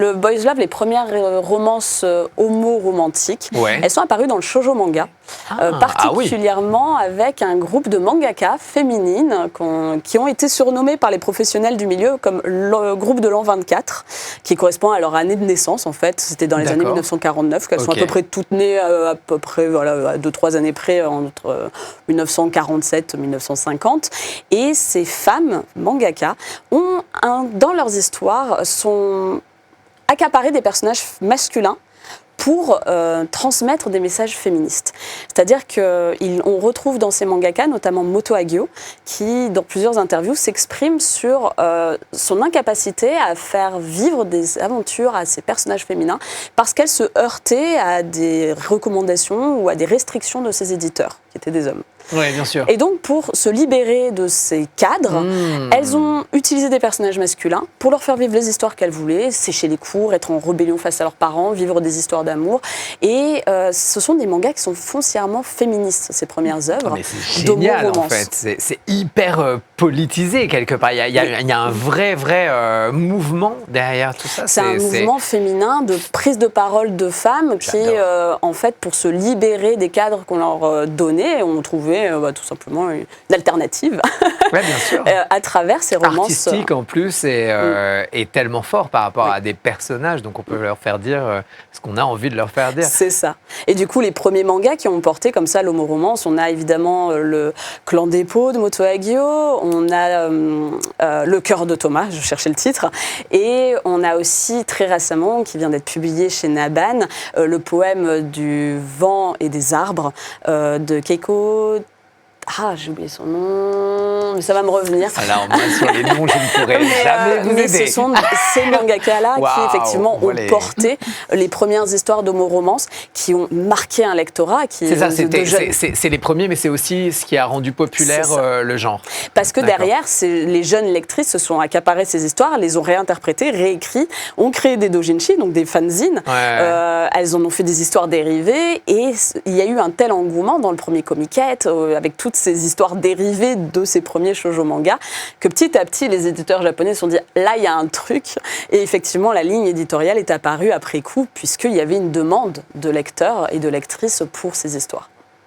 Le boys love, les premières romances homo-romantiques, elles sont apparues dans le shoujo manga, particulièrement avec un groupe de mangaka féminines qui ont été surnommées par les professionnels du milieu comme le groupe de l'an 24, qui correspond à leur année de naissance en fait. C'était dans les années 1949, qu'elles sont à peu près toutes nées à peu près à 2-3 années près entre 1947 et 1950. Et ces femmes mangaka ont dans leurs histoires sont accaparer des personnages masculins pour transmettre des messages féministes. C'est-à-dire qu'on retrouve dans ces mangakas, notamment Moto Hagio, qui, dans plusieurs interviews, s'exprime sur son incapacité à faire vivre des aventures à ces personnages féminins parce qu'elle se heurtait à des recommandations ou à des restrictions de ses éditeurs, qui étaient des hommes. Oui, bien sûr. Et donc, pour se libérer de ces cadres, elles ont utilisé des personnages masculins pour leur faire vivre les histoires qu'elles voulaient, sécher les cours, être en rébellion face à leurs parents, vivre des histoires d'amour. Et ce sont des mangas qui sont foncièrement féministes, ces premières œuvres. Mais c'est génial, en fait. C'est hyper politisé, quelque part. Il y a un vrai mouvement derrière tout ça. C'est un mouvement féminin de prise de parole de femmes qui, en fait, pour se libérer des cadres qu'on leur donnait, ont trouvé tout simplement une alternative bien sûr. à travers ces romances. Artistique en plus et tellement fort par rapport à des personnages, donc on peut leur faire dire ce qu'on a envie de leur faire dire. C'est ça. Et du coup, les premiers mangas qui ont porté comme ça l'homo-romance, on a évidemment le Clan des Peaux de Moto Hagio, on a Le Cœur de Thomas, je cherchais le titre, et on a aussi très récemment, qui vient d'être publié chez Naban, le poème du vent et des arbres de Keiko. J'ai oublié son nom, mais ça va me revenir. Alors, moi, sur les noms, je ne pourrais jamais vous aider. Ce sont ces mangakas-là qui, effectivement, ont porté les premières histoires d'homo-romance, qui ont marqué un lectorat. C'est ça, c'est les premiers, mais c'est aussi ce qui a rendu populaire le genre. Parce que derrière, les jeunes lectrices se sont accaparées ces histoires, les ont réinterprétées, réécrites, ont créé des doujinshi, donc des fanzines. Elles en ont fait des histoires dérivées, et il y a eu un tel engouement dans le premier Comiket, avec toutes ces histoires dérivées de ces premiers shoujo mangas, que petit à petit, les éditeurs japonais se sont dit « là, il y a un truc ». Et effectivement, la ligne éditoriale est apparue après coup, puisqu'il y avait une demande de lecteurs et de lectrices pour ces histoires.